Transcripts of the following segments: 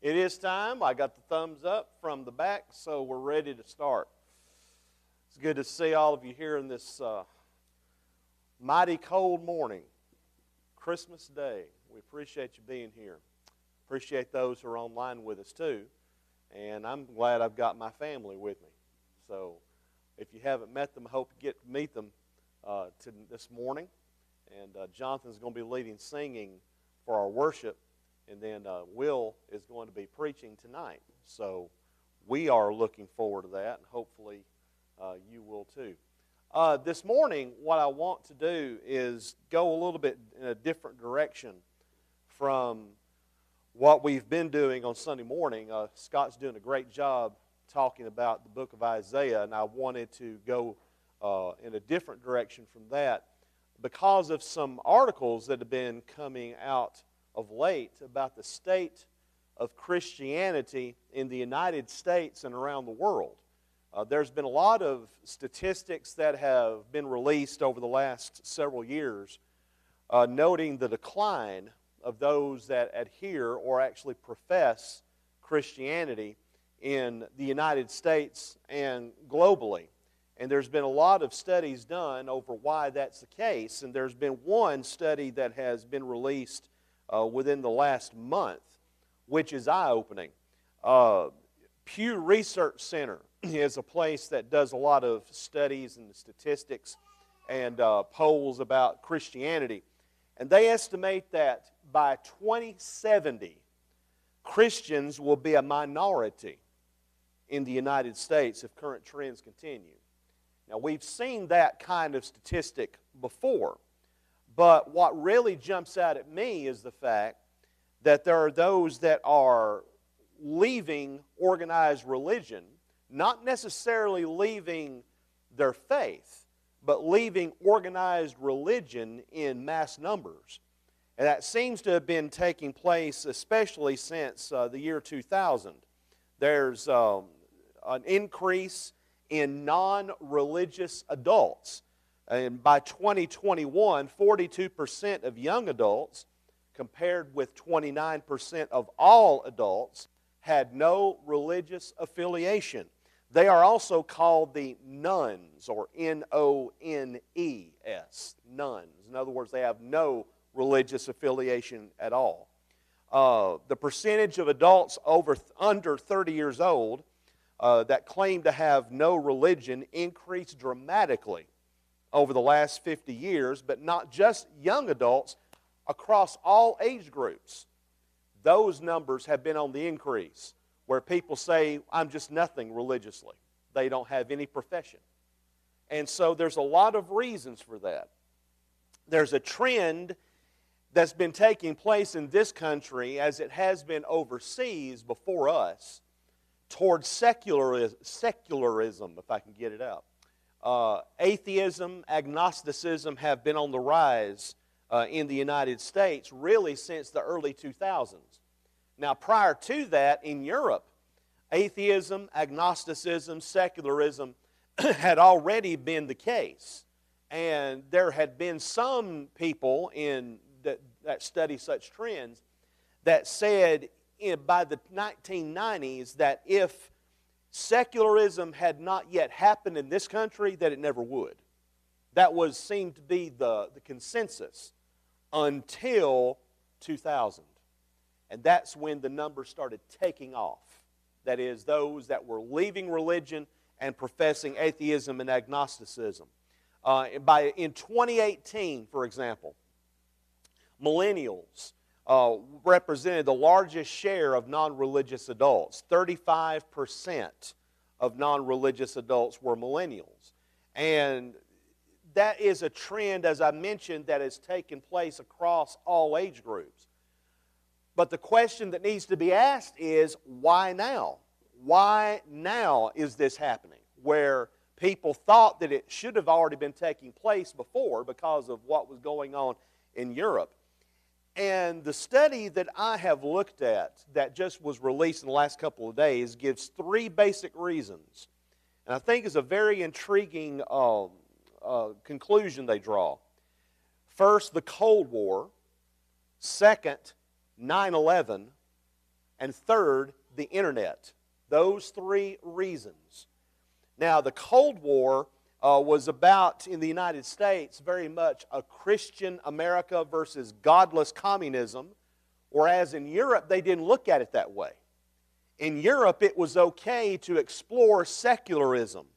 It is time. I got the thumbs up from the back, so we're ready to start. It's good to see all of you here in this mighty cold morning, Christmas Day. We appreciate you being here. Appreciate those who are online with us too. And I'm glad I've got my family with me. So if you haven't met them, I hope you get to meet them this morning. And Jonathan's going to be leading singing for our worship. And then Will is going to be preaching tonight. So we are looking forward to that, and hopefully you will too. This morning, what I want to do is go a little bit in a different direction from what we've been doing on Sunday morning. Scott's doing a great job talking about the book of Isaiah, and I wanted to go in a different direction from that because of some articles that have been coming out of late about the state of Christianity in the United States and around the world. There's been a lot of statistics that have been released over the last several years noting the decline of those that adhere or actually profess Christianity in the United States and globally. And there's been a lot of studies done over why that's the case. And there's been one study that has been released within the last month, which is eye-opening. Pew Research Center is a place that does a lot of studies and statistics and polls about Christianity. And they estimate that by 2070, Christians will be a minority in the United States if current trends continue. Now, we've seen that kind of statistic before. But what really jumps out at me is the fact that there are those that are leaving organized religion, not necessarily leaving their faith, but leaving organized religion in mass numbers. And that seems to have been taking place especially since the year 2000. There's an increase in non-religious adults. And by 2021, 42% of young adults, compared with 29% of all adults, had no religious affiliation. They are also called the nones, or N-O-N-E-S, nones. In other words, they have no religious affiliation at all. The percentage of adults under 30 years old that claim to have no religion increased dramatically over the last 50 years, but not just young adults, across all age groups. Those numbers have been on the increase, where people say, I'm just nothing religiously. They don't have any profession. And so there's a lot of reasons for that. There's a trend that's been taking place in this country, as it has been overseas before us, towards secularism, if I can get it out. Atheism, agnosticism have been on the rise in the United States really since the early 2000s. Now, prior to that, in Europe, atheism, agnosticism, secularism had already been the case. And there had been some people that study such trends that said by the 1990s that if secularism had not yet happened in this country, that it never would. That seemed to be the consensus until 2000. And that's when the numbers started taking off. That is, those that were leaving religion and professing atheism and agnosticism. In 2018, for example, millennials represented the largest share of non-religious adults. 35% of non-religious adults were millennials. And that is a trend, as I mentioned, that has taken place across all age groups. But the question that needs to be asked is, why now? Why now is this happening? Where people thought that it should have already been taking place before because of what was going on in Europe. And the study that I have looked at that just was released in the last couple of days gives three basic reasons. And I think it's a very intriguing conclusion they draw. First, the Cold War. Second, 9/11. and third, the internet. Those three reasons. Now, the Cold War was about, in the United States, very much a Christian America versus godless communism, whereas in Europe, they didn't look at it that way. In Europe, it was okay to explore secularism,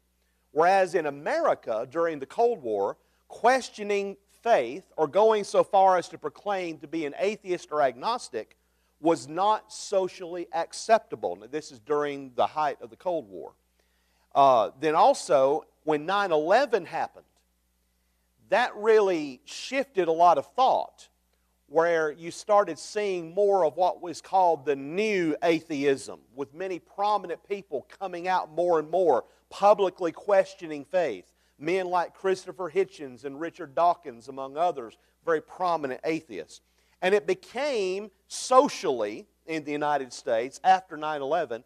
whereas in America, during the Cold War, questioning faith or going so far as to proclaim to be an atheist or agnostic was not socially acceptable. Now, this is during the height of the Cold War. Then also, when 9/11 happened, that really shifted a lot of thought, where you started seeing more of what was called the new atheism, with many prominent people coming out more and more, publicly questioning faith. Men like Christopher Hitchens and Richard Dawkins, among others, very prominent atheists. And it became socially, in the United States, after 9/11,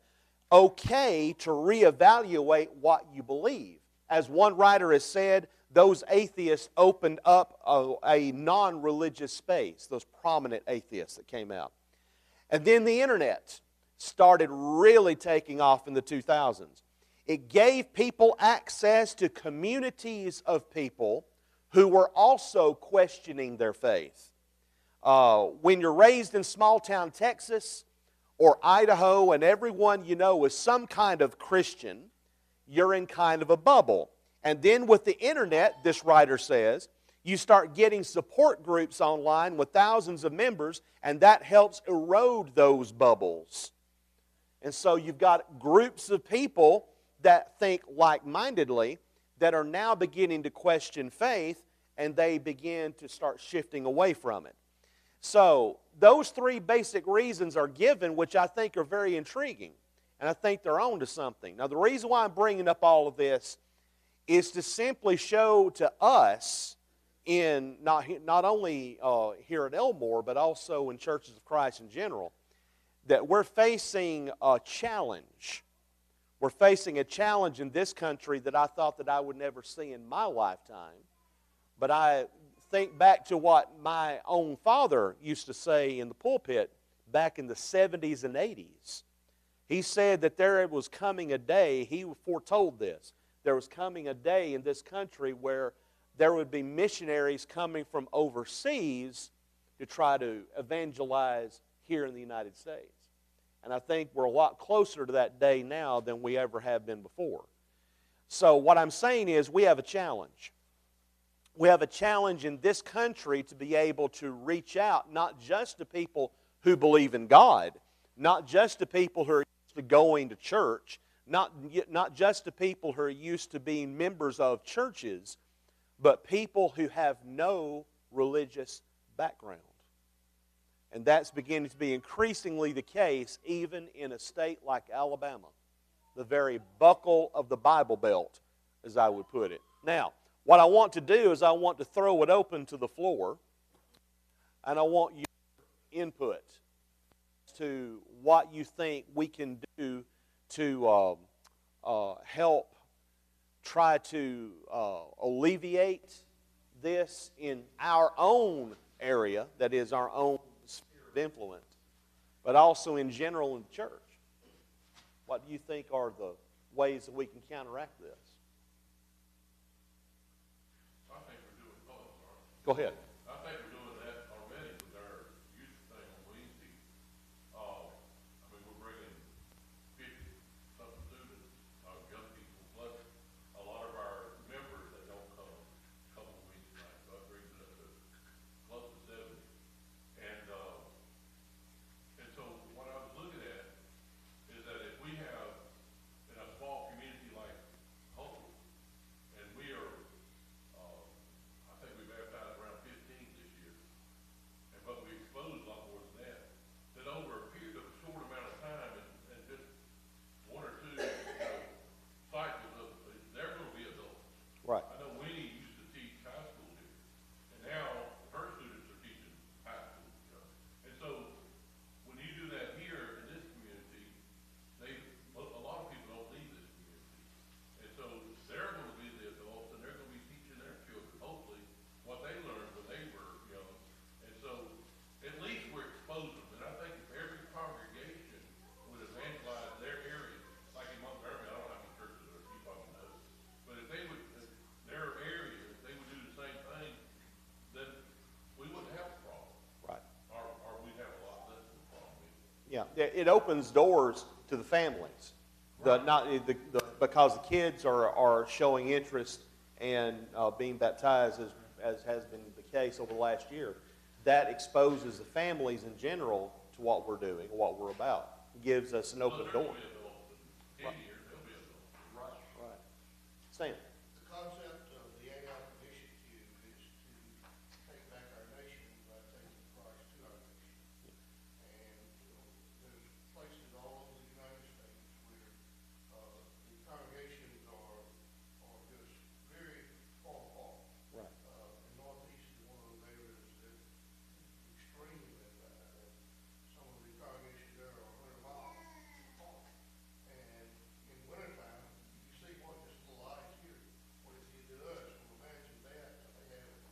okay to reevaluate what you believe. As one writer has said, those atheists opened up a non-religious space, those prominent atheists that came out. And then the internet started really taking off in the 2000s. It gave people access to communities of people who were also questioning their faith. When you're raised in small-town Texas or Idaho and everyone you know is some kind of Christian, you're in kind of a bubble. And then with the internet, this writer says, you start getting support groups online with thousands of members, and that helps erode those bubbles. And so you've got groups of people that think like-mindedly that are now beginning to question faith, and they begin to start shifting away from it. So those three basic reasons are given, which I think are very intriguing, and I think they're on to something. Now, the reason why I'm bringing up all of this is to simply show to us, in not only here at Elmore, but also in churches of Christ in general, that we're facing a challenge. We're facing a challenge in this country that I thought that I would never see in my lifetime. But I think back to what my own father used to say in the pulpit back in the 70s and 80s. He said that there was coming a day, he foretold this, there was coming a day in this country where there would be missionaries coming from overseas to try to evangelize here in the United States. And I think we're a lot closer to that day now than we ever have been before. So what I'm saying is we have a challenge. We have a challenge in this country to be able to reach out not just to people who believe in God, not just to people who are used to going to church, not just to people who are used to being members of churches, but people who have no religious background. And that's beginning to be increasingly the case even in a state like Alabama, the very buckle of the Bible Belt, as I would put it. Now, what I want to do is I want to throw it open to the floor, and I want your input to what you think we can do to help try to alleviate this in our own area, that is our own sphere of influence, but also in general in the church. What do you think are the ways that we can counteract this? I think we're doing both. Go ahead. I think we're doing that already with our youth thing on Wednesday. I mean, we're bringing 50-something students, young people, plus a lot of our members that don't come on Wednesday night. So that brings it up to close to 70. And so what I was looking at is that if we have in a small community like Hope, and we are I think we baptized around 15 Yeah, it opens doors to the families. Because the kids are showing interest and being baptized, as has been the case over the last year. That exposes the families in general to what we're doing, what we're about. It gives us an open door. Right. 10 years, they'll be adults. Right, right. Sam. The concept of the Antioch Initiative is to take back our nation by taking Christ to our nation. And there's places all over the United States where the congregations are just very far apart. Right. And Northeast is one of those areas that extremely some of the congregations there are 100 miles apart. And in wintertime, you see what this little ice here, what it did to us. Well, imagine that they have it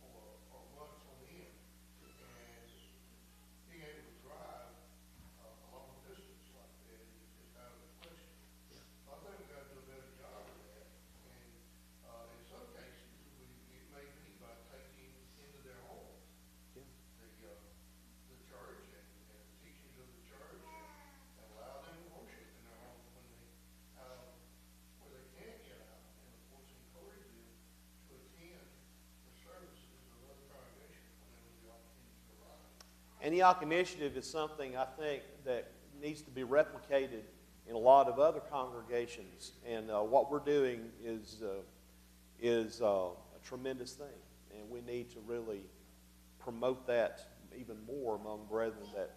for months on end. And being able to drive a long distance like that is just out of the question. So I think we've got to do a better job of that. And in some cases, it may be by taking into their homes Yeah. the church and the teachings of the church and allow them to worship in their homes when they where they can't get out, and of course encourage them to attend the services of other congregations whenever the opportunity arises. Antioch Initiative is something I think that needs to be replicated in a lot of other congregations, and what we're doing is a tremendous thing, and we need to really promote that even more among brethren that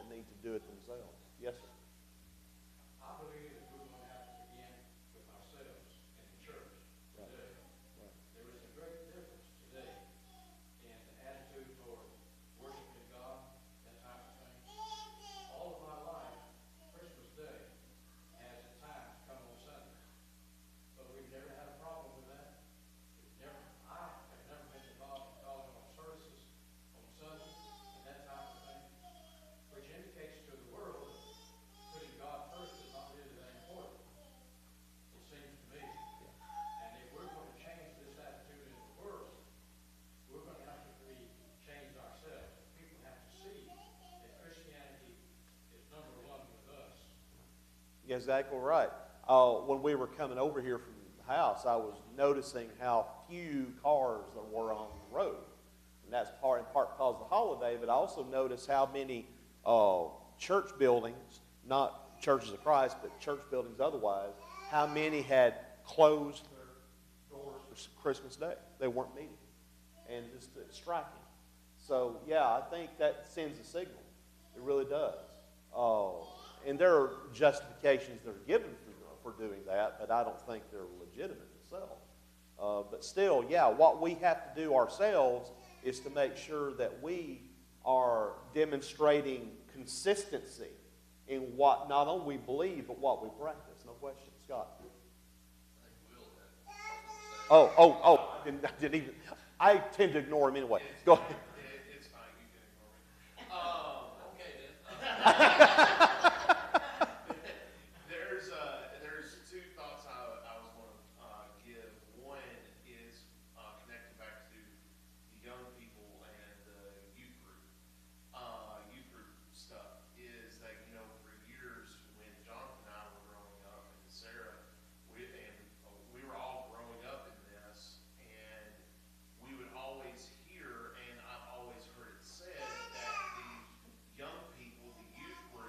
need to do it themselves. Yes, sir. I believe that we're going to have to begin with ourselves in the church today. Right. There is a great difference today in the attitude toward worshiping God, that type of thing. All of my life, Christmas Day has at times come on Sunday. But we've never had a problem with that. I have never been involved in calling on services on Sunday and that type of thing, which indicates to the world that putting God first is not really that important, it seems to me. And if we're going to change this attitude in the world, we're going to have to be changed ourselves. People have to see that Christianity is number one with us. You're exactly right. When we were coming over here from the house, I was noticing how few cars there were on the road. And that's in part because of the holiday, but I also noticed how many church buildings, not churches of Christ, but church buildings otherwise, how many had closed their doors for Christmas Day. They weren't meeting. And it's striking. So, yeah, I think that sends a signal. It really does. And there are justifications that are given for doing that, but I don't think they're legitimate themselves. But still, yeah, what we have to do ourselves is to make sure that we are demonstrating consistency in what not only we believe, but what we practice. No question. Scott. I tend to ignore him anyway. Go ahead. It's fine. You can ignore me. Okay then. There's two thoughts I was going to give. One is connecting back to the young people and the youth group. Youth group stuff is that, for years when Jonathan and I were growing up, and Sarah, we were all growing up in this, and we would always hear, and I've always heard it said, that the young people, the youth group,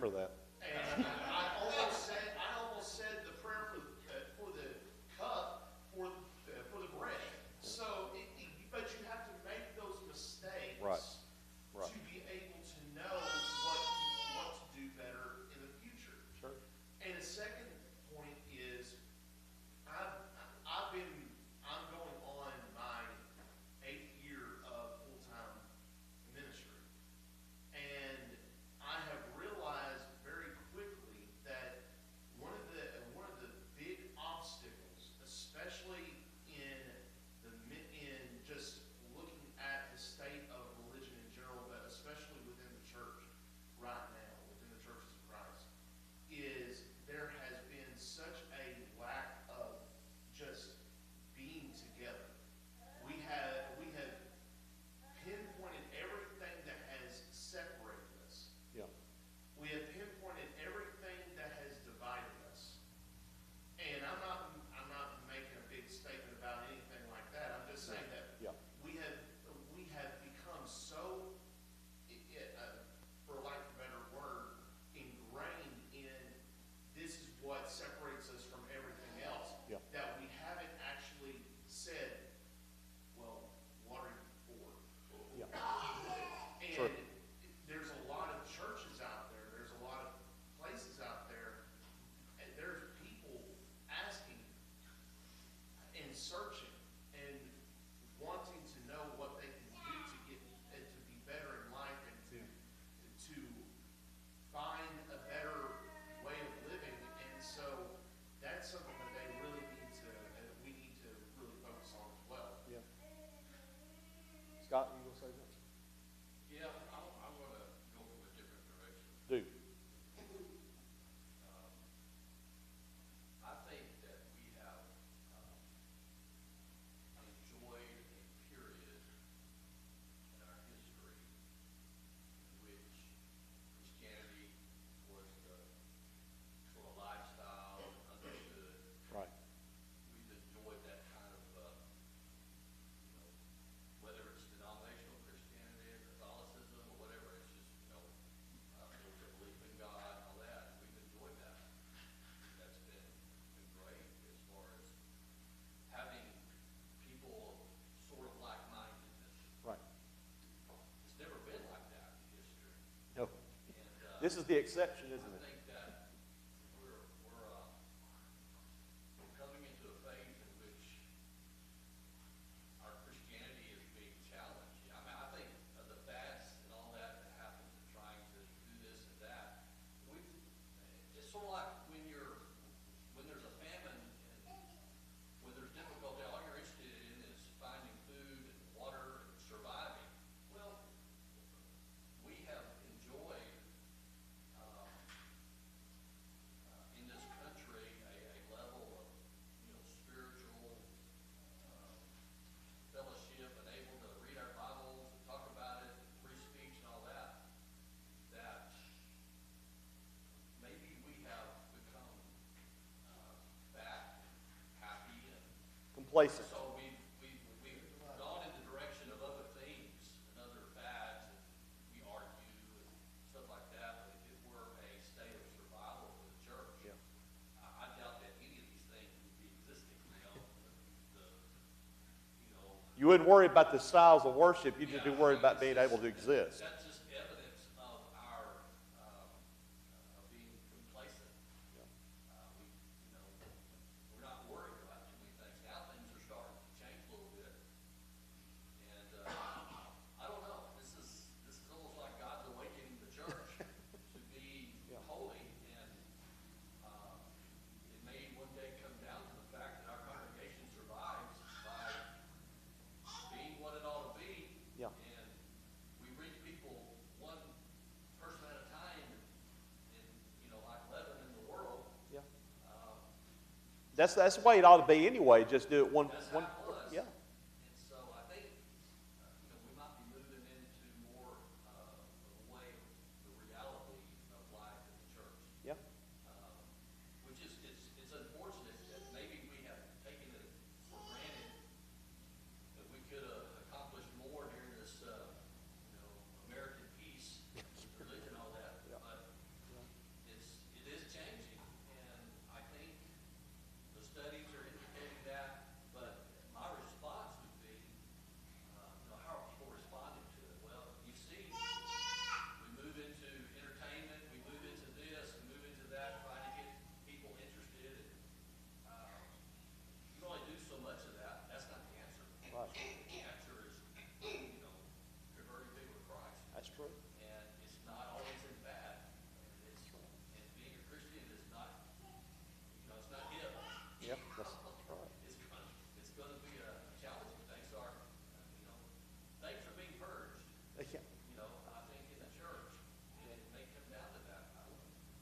remember that. And I almost said the prayer for the cup for the bread. So, but you have to make those mistakes, Right. to be able to know what to do better in the future. Sure. And a second point is, I'm going on my 8th year of full-time ministry. And I have realized very quickly that one of the big obstacles, especially in just looking at the state of religion in general, but especially within the church right now, within the churches of Christ, is there has been such a lack of just being together. We have pinpointed everything that has separated us. Yeah. We have pinpointed everything that has divided us. And I'm not making a big statement about anything like that. I'm just saying that Yeah. we have become so, for lack of a better word, ingrained in this is what separates us from everything else, Yeah. that we haven't actually said, well, what are you for? Yeah. And Sure. there's a lot of churches out there, there's a lot of places out there, and there's people asking and searching and wanting to know what they can do to get and to be better in life and to find a better way of living. And so that's something that they really need to, we need to really focus on as well. Yeah. Scott, you gonna say something? Yeah, I'm going to go from a different direction. Do. I think that we have enjoyed a period in our history in which Christianity was the sort of lifestyle and understood. Right. We've enjoyed that kind of, whether it's denominational Christianity or Catholicism or whatever, it's just, there's a belief in God and all that. We've enjoyed that. That's been great as far as having people sort of like-mindedness. Right. It's never been like that in history. No. And This is the exception, isn't I it? think that we're coming into a phase in which our Christianity is being challenged. I mean, I think of the fads and all that happens and trying to do this and that. It's sort of like when there's a famine and when there's difficulty, all you're interested in is finding food and water and surviving. Well, we have enjoyed in this country a level of spiritual fellowship and able to read our Bibles and talk about it, free speech and all that, that maybe we have become fat, happy, and Complacent. so we've gone in the direction of other things and other fads, and we argue and stuff like that. But if it were a state of survival for the church, Yeah. I doubt that any of these things would be existing. You wouldn't worry about the styles of worship. You'd just be worried about being able to exist. That's just evidence of our being complacent. Yeah. We're not worried about too many things. Now things are starting to change a little bit. And I don't know. This is almost like God's awakening the church to be Yeah. holy. And it may one day come down to the fact that our congregation survives by being what it ought to be. Yeah. And we reach people one person at a time, and like leaven in the world. Yeah. Um, That's the way it ought to be anyway. Just do it one. That's how it was. Yeah. And so I think we might be moving into more of a way of the reality of life in the church. Yeah. Which is it's unfortunate that maybe we have taken it for granted that we could have accomplished more during this American peace, religion, all that. Yeah. But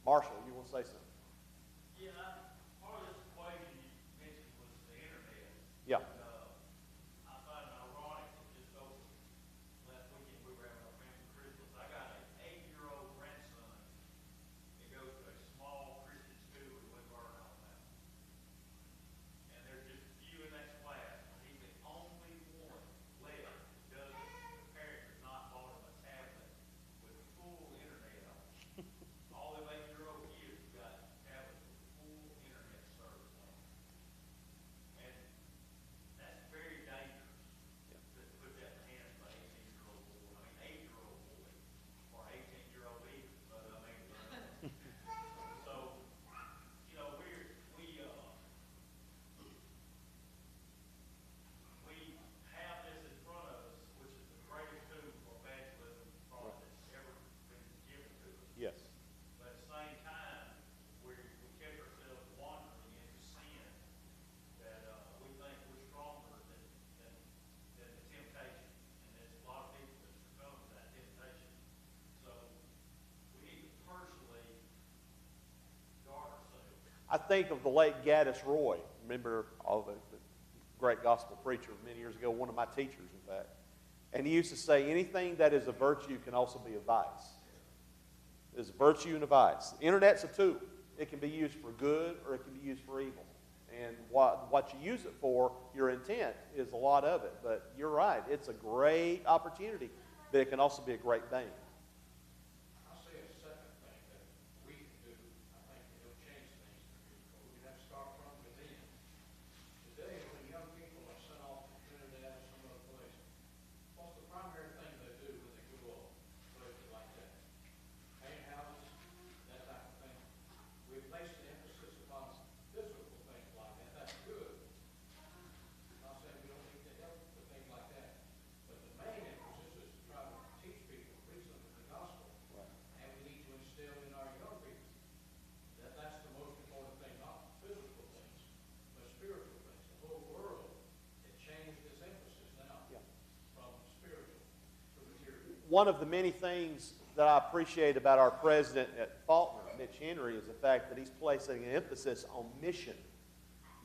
Marshall, you want to say something? Yeah, part of this equation you mentioned was the internet. Yeah. I find it ironic that just over last weekend we were having our family Christmas. I got an 8-year-old grandson that goes to a small Christian school in Woodburn, Alabama. And there's just a few in that class. He's the only one left that doesn't, the parent has not bought him a tablet with full internet on it. All them 8-year-old kids have got tablets with full internet service on it. And that's very dangerous to put that in the hands of an 18-year-old boy. I mean, 8-year-old boy, or 18-year-old even. But I mean, so we have this in front of us, which is the greatest tool for evangelism probably that's ever been given to us. Yes. But at the same time, we catch ourselves wandering into sin that we think we're stronger than the temptation. And there's a lot of people that succumb to that temptation. So we need to personally guard ourselves. I think of the late Gaddis Roy. Remember the great gospel preacher many years ago, one of my teachers, in fact. And he used to say, anything that is a virtue can also be a vice. There's a virtue and a vice. The internet's a tool. It can be used for good or it can be used for evil. And what you use it for, your intent is a lot of it. But you're right, it's a great opportunity, but it can also be a great bane. I'll say a second thing that we can do, I think it'll change things for people. We have to start from within. Today, when young people are sent off to Trinidad or some other place, what's the primary thing they do when they go off places like that? Paint houses, that type of thing. We place the emphasis upon physical things like that. That's good. I'm not saying we don't need to help with things like that. But the main emphasis is to try to teach people, preach them the gospel. Right. And we need to instill in our young people that that's the most important thing, not physical things, but spiritual things. The whole world has changed its emphasis now Yeah. from spiritual to material. One of the many things that I appreciate about our president at Faulkner, Mitch Henry, is the fact that he's placing an emphasis on mission.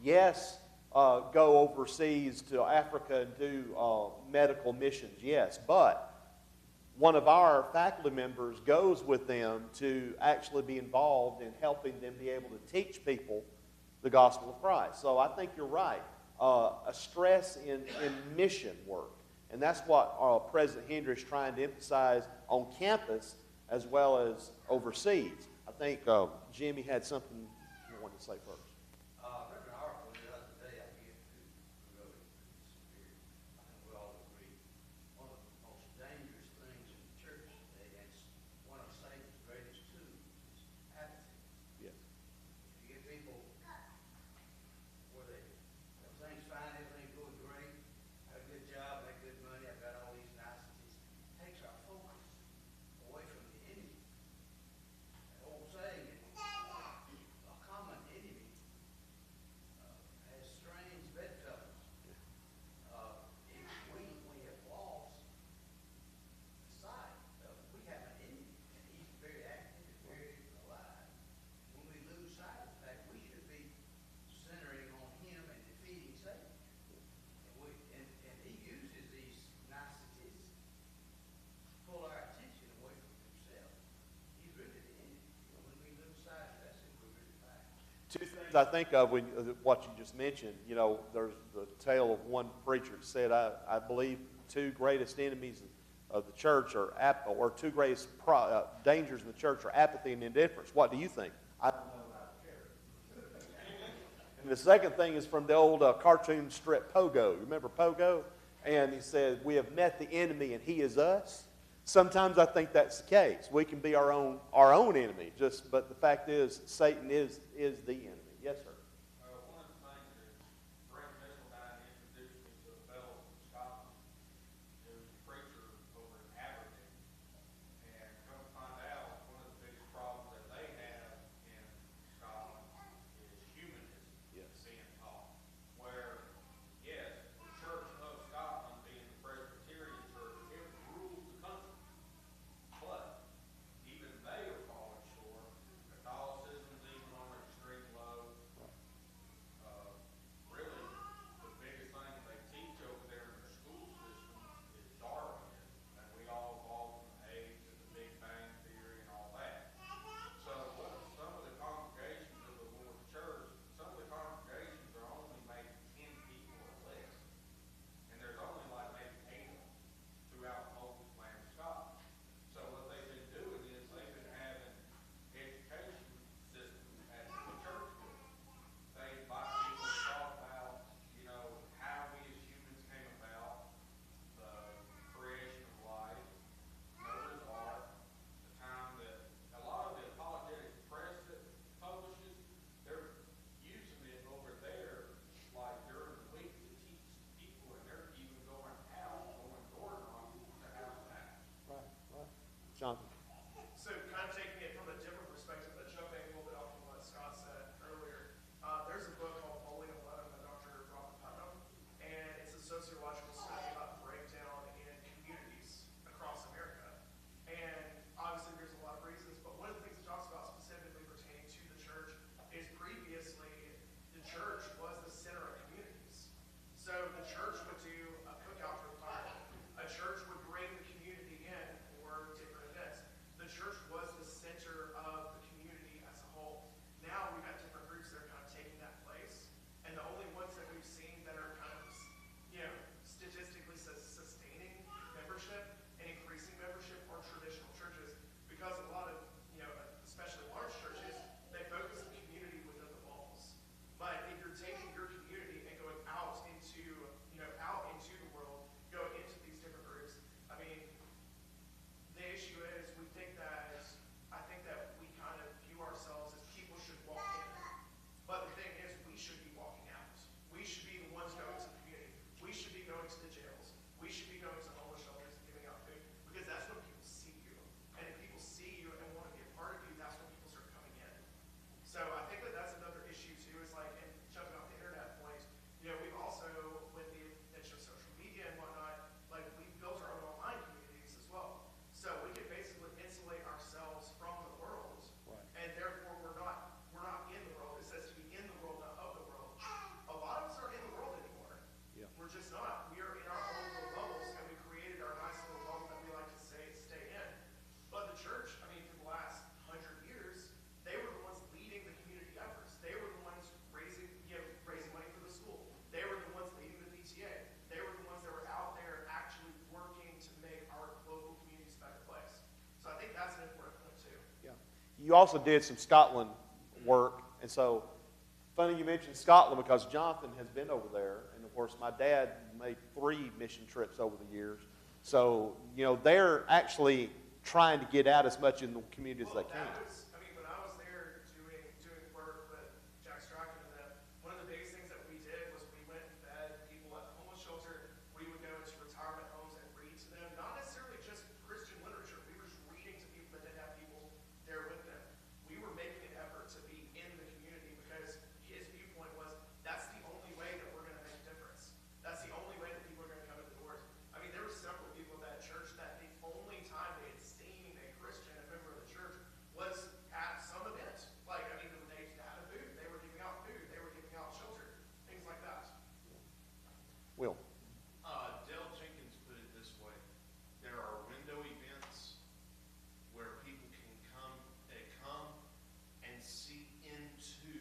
Yes, go overseas to Africa and do medical missions, yes, but one of our faculty members goes with them to actually be involved in helping them be able to teach people the gospel of Christ. So I think you're right. A stress in mission work. And that's what President Henry is trying to emphasize on campus as well as overseas. I think Jimmy had something you wanted to say first. I read an article the other day. I forget who wrote it. I think we all agree. One of the most dangerous things in the church today, and it's one of Satan's greatest tools, is apathy. Yes. You get people where everything's fine, everything's going great, have a good job, make good money, I've got all these niceties. It takes our focus away from the enemy. The old saying is, a common enemy has strange bedfellows. We have lost sight of, we have an enemy, and he's very active and very alive. When we lose sight of the fact, we should be centering on him and defeating Satan. And he uses these niceties to pull our attention away from himself. He's really the enemy. When we lose sight of that, we're really bad. Two things I think of when what you just mentioned. You know, there's the tale of one preacher that said, I believe two greatest enemies of the church are two greatest dangers in the church are apathy and indifference. What do you think? I don't know. I don't care. And the second thing is from the old cartoon strip Pogo. Remember Pogo? And he said, we have met the enemy and he is us. Sometimes I think that's the case. We can be our own enemy. But the fact is, Satan is the enemy. Yes, sir. One of the things that Brent Michelbine introduced me to a fellow from Scotland, who's a preacher over in Aberdeen, and come to find out, one of the biggest problems that they have in Scotland is humanism being taught. Where, yes, the Church of Scotland, being the Presbyterian Church, it rules the country. But even they are falling short because you also did some Scotland work, and so funny you mentioned Scotland because Jonathan has been over there, and of course my dad made 3 mission trips over the years. So, you know, they're actually trying to get out as much in the community as they can. When I was there doing work with Jack Strachan and them, one of the biggest things that we did was we went and fed people at the homeless shelter. We would go into retirement homes and read to them, not necessarily just Christian literature. We were just reading to people that didn't have people there with them. We were making an effort to be in the community because his viewpoint was that's the only way that we're going to make a difference. That's the only way that people are going to come in the doors. I mean, there were several people at that church that the only time they had seen a Christian, a member of the church, was at some event. Like, I mean, they had a booth, they were giving out food, they were giving out shelter, things like that. Will. Dale Jenkins put it this way: there are window events where people can come and see into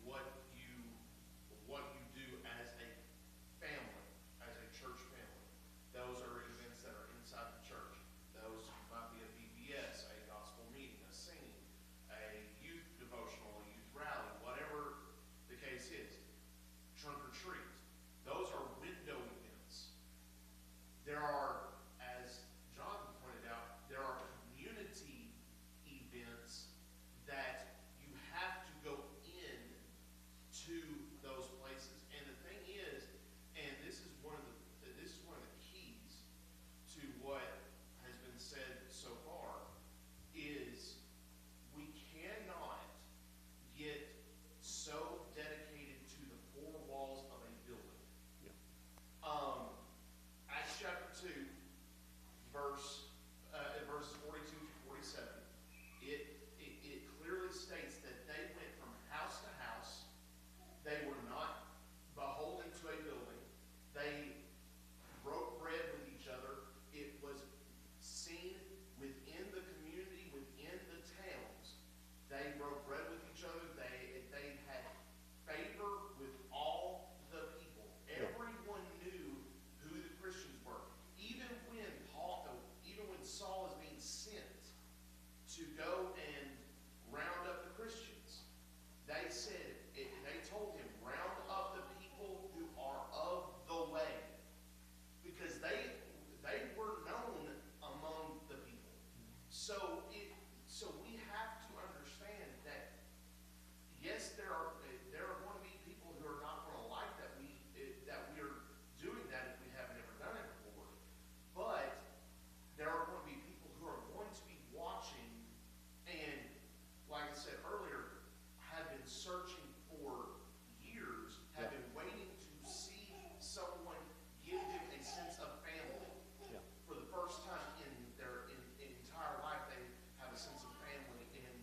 what you do as a family, as a church family. Those are events that are inside the church. Those might be a VBS, a gospel meeting, a singing, a youth devotional, a youth rally, whatever the case is. Trunk or treat. Those are window events. There are, as John pointed out, there are community events that you have to go in to those places. And the thing is, and this is one of the keys to what has been said so far, is we cannot get so dedicated to the 4 walls of a building. Acts chapter 2, verses 42 to 47, it clearly states that they went from house to house. They were not beholden to a building. They broke bread with each other. It was seen within the community, within the towns. They broke bread with each other. They had favor with all the people. Everyone knew who the Christians were. Even when Saul is being sent to go and round up the Christians, they told him, round up the people who are of the way, because they were known among the people. So we have to understand that yes, there are going to be people who are not going to like that we are doing that if we haven't ever done it before. But there are going to be people who are going to be watching and, like I said earlier, have been searching for years, have been waiting to see someone give them a sense of family. Yeah. For the first time in their entire life, they have a sense of family, and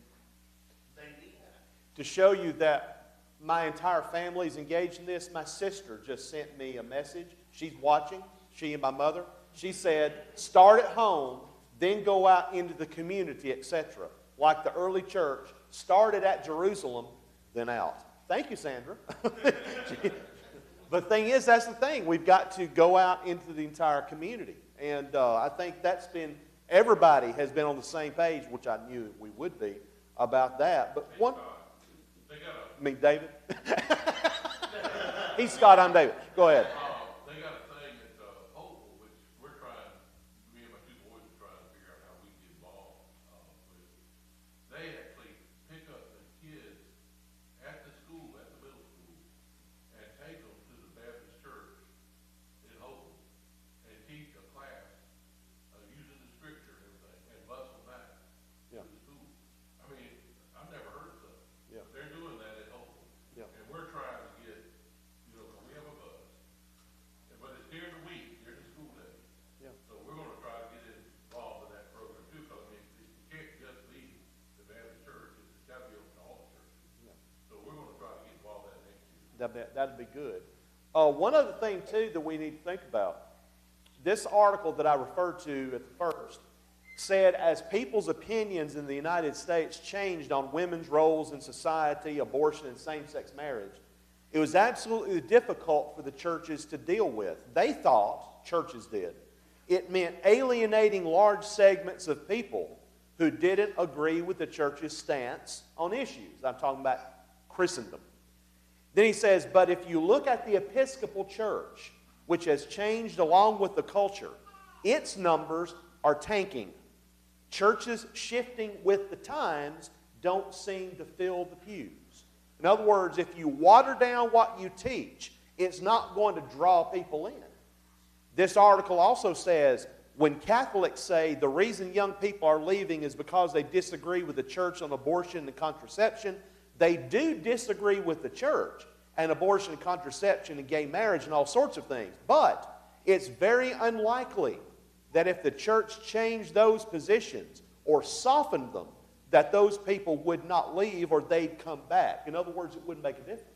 they need that. To show you that my entire family is engaged in this, my sister just sent me a message. She's watching, she and my mother. She said, start at home, then go out into the community, etc. Like the early church, started at Jerusalem, then out. Thank you, Sandra. But the thing is, that's the thing. We've got to go out into the entire community. And I think everybody has been on the same page, which I knew we would be, about that. But one... They got a I mean, David? He's Scott, I'm David. Go ahead. They got a thing at Hopeful, which we're trying, me and my 2 boys are trying to figure out how we can get involved with. They actually pick up the kids at the school, at the middle school, and take them to the Baptist church in Hopeful and teach a class using the scripture and everything, and bus them back Yeah. to the school. I mean, I've never heard of stuff. Yeah. They're doing that at Hopeful. Yeah. And we're trying to get, we have a bus. But it's during the week, during the school day. Yeah. So we're going to try to get involved in that program too, because it can't just be the Baptist church. It's got to be open to all the churches. Yeah. So we're going to try to get involved in that next year. That'd be good. One other thing, too, that we need to think about. This article that I referred to at the first said, as people's opinions in the United States changed on women's roles in society, abortion, and same-sex marriage, it was absolutely difficult for the churches to deal with. They thought, churches did, it meant alienating large segments of people who didn't agree with the church's stance on issues. I'm talking about Christendom. Then he says, but if you look at the Episcopal Church, which has changed along with the culture, its numbers are tanking. Churches shifting with the times don't seem to fill the pews. In other words, if you water down what you teach, it's not going to draw people in. This article also says, when Catholics say the reason young people are leaving is because they disagree with the church on abortion and contraception, they do disagree with the church and abortion and contraception and gay marriage and all sorts of things. But it's very unlikely that if the church changed those positions or softened them, that those people would not leave or they'd come back. In other words, it wouldn't make a difference.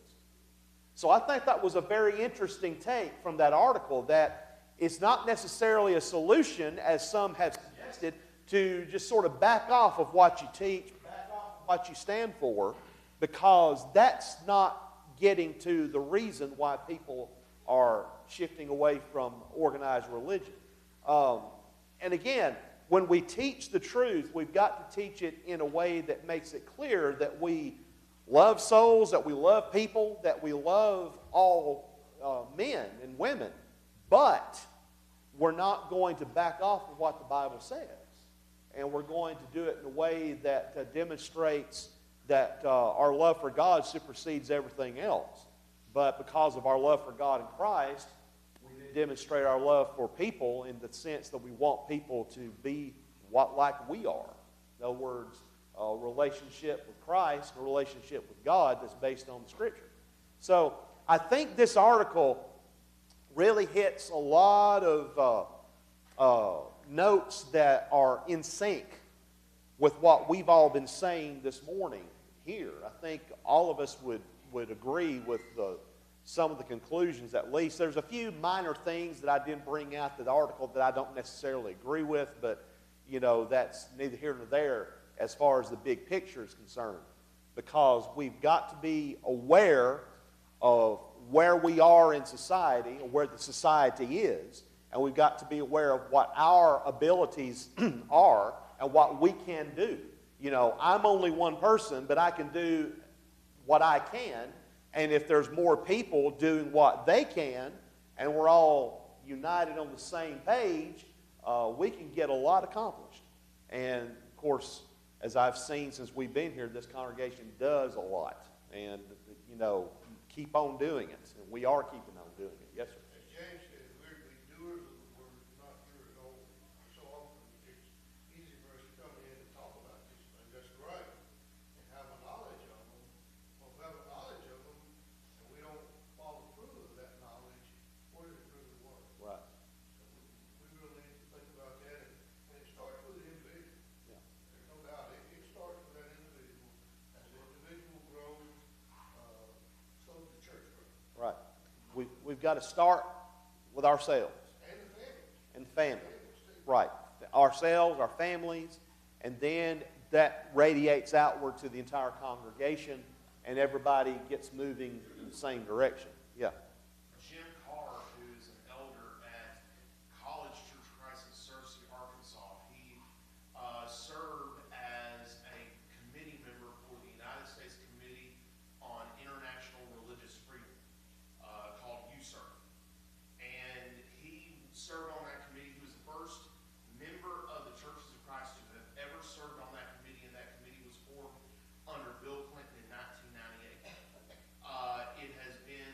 So I think that was a very interesting take from that article, that it's not necessarily a solution, as some have suggested, to just sort of back off of what you teach, back off of what you stand for, because that's not getting to the reason why people are shifting away from organized religion. And again, when we teach the truth, we've got to teach it in a way that makes it clear that we love souls, that we love people, that we love all men and women, but we're not going to back off of what the Bible says. And we're going to do it in a way that demonstrates that our love for God supersedes everything else. But because of our love for God and Christ, we demonstrate our love for people in the sense that we want people to be like we are. In other words, a relationship with Christ, a relationship with God that's based on the Scripture. So I think this article really hits a lot of notes that are in sync with what we've all been saying this morning here. I think all of us would agree with some of the conclusions, at least. There's a few minor things that I didn't bring out to the article that I don't necessarily agree with, but, you know, that's neither here nor there as far as the big picture is concerned, because we've got to be aware of where we are in society, or where the society is, and we've got to be aware of what our abilities are and what we can do. You know, I'm only one person, but I can do what I can, and if there's more people doing what they can, and we're all united on the same page, we can get a lot accomplished. And, of course, as I've seen since we've been here, this congregation does a lot. And, you know, keep on doing it. And we are keeping on doing it. Yes, sir. As James said, we're doers of the word, not hearers only. So often it's easy for us to come in and talk about these things. That's right. And have a knowledge of them. Well, if we have a knowledge of them and we don't follow through with that knowledge, what does it really work? Right. So we really need to think about that. And it starts with the individual. Yeah. There's no doubt. It starts with that individual. As the individual grows, so does the church grows. Right. We've got to start with ourselves. And the family. And the family. Right. Ourselves, our families, and then that radiates outward to the entire congregation, and everybody gets moving in the same direction. Yeah. Jim Carr, who's an elder at College Church of Christ in Searcy, Arkansas, he served as a committee member for the United States Committee on International Religious Freedom, called USERF. And he served on that committee. He was the first member of the Churches of Christ to have ever served on that committee, and that committee was formed under Bill Clinton in 1998. It has been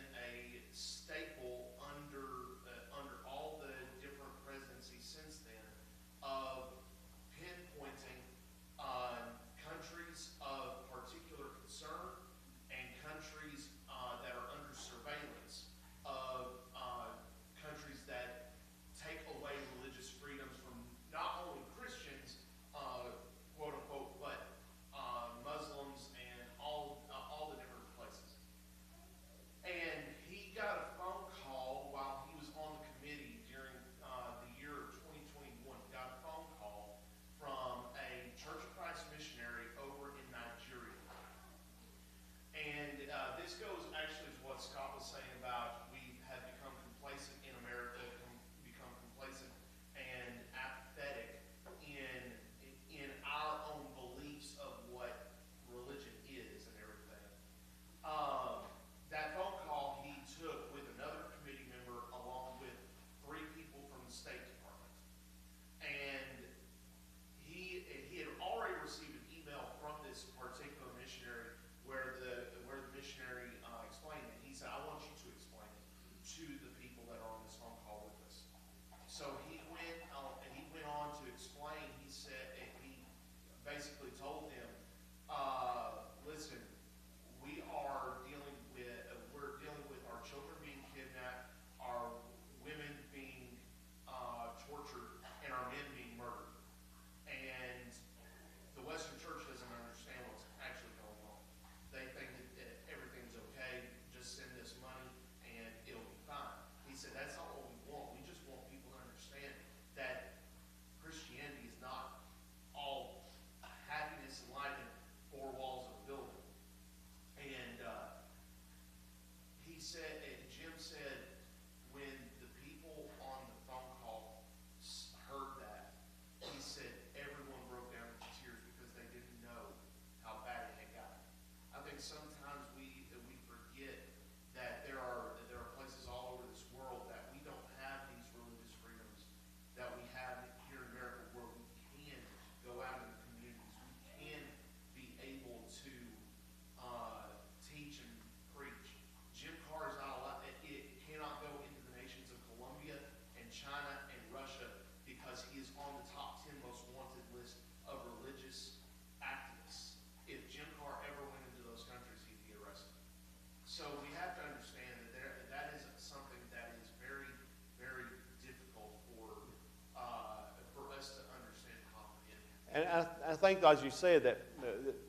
think, as you said, that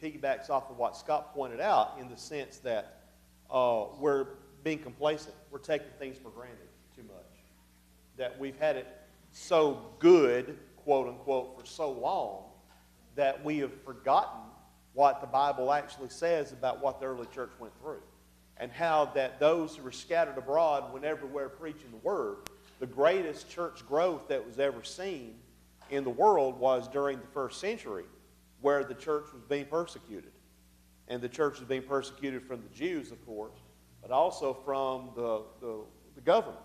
piggybacks off of what Scott pointed out in the sense that we're being complacent. We're taking things for granted too much. That we've had it so good, quote unquote, for so long that we have forgotten what the Bible actually says about what the early church went through. And how that those who were scattered abroad went everywhere preaching the word. The greatest church growth that was ever seen in the world was during the first century, where the church was being persecuted. And the church was being persecuted from the Jews, of course, but also from the government.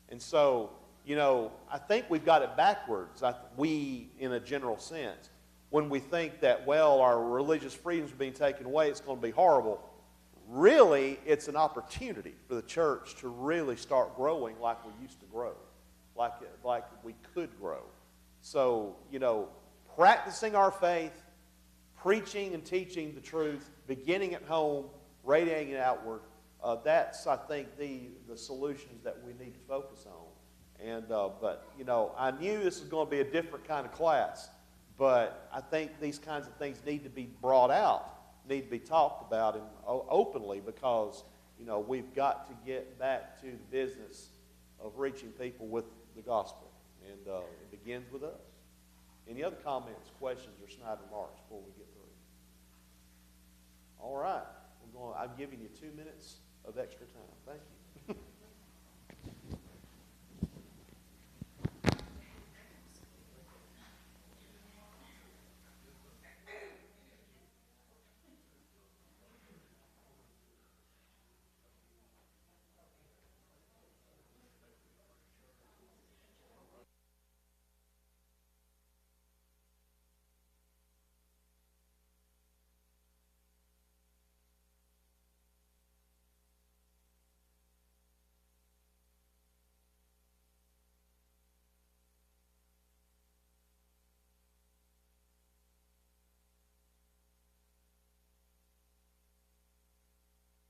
And so, you know, I think we've got it backwards, we, in a general sense. When we think that, well, our religious freedoms are being taken away, it's going to be horrible. Really, it's an opportunity for the church to really start growing like we used to grow, like we could grow. So, you know, practicing our faith, preaching and teaching the truth, beginning at home, radiating it outward, that's, I think, the solutions that we need to focus on. And but, you know, I knew this was going to be a different kind of class, but I think these kinds of things need to be brought out, need to be talked about and openly, because, you know, we've got to get back to the business of reaching people with the gospel. And it begins with us. Any other comments, questions, or snide remarks before we get through? All right. I'm giving you 2 minutes of extra time. Thank you.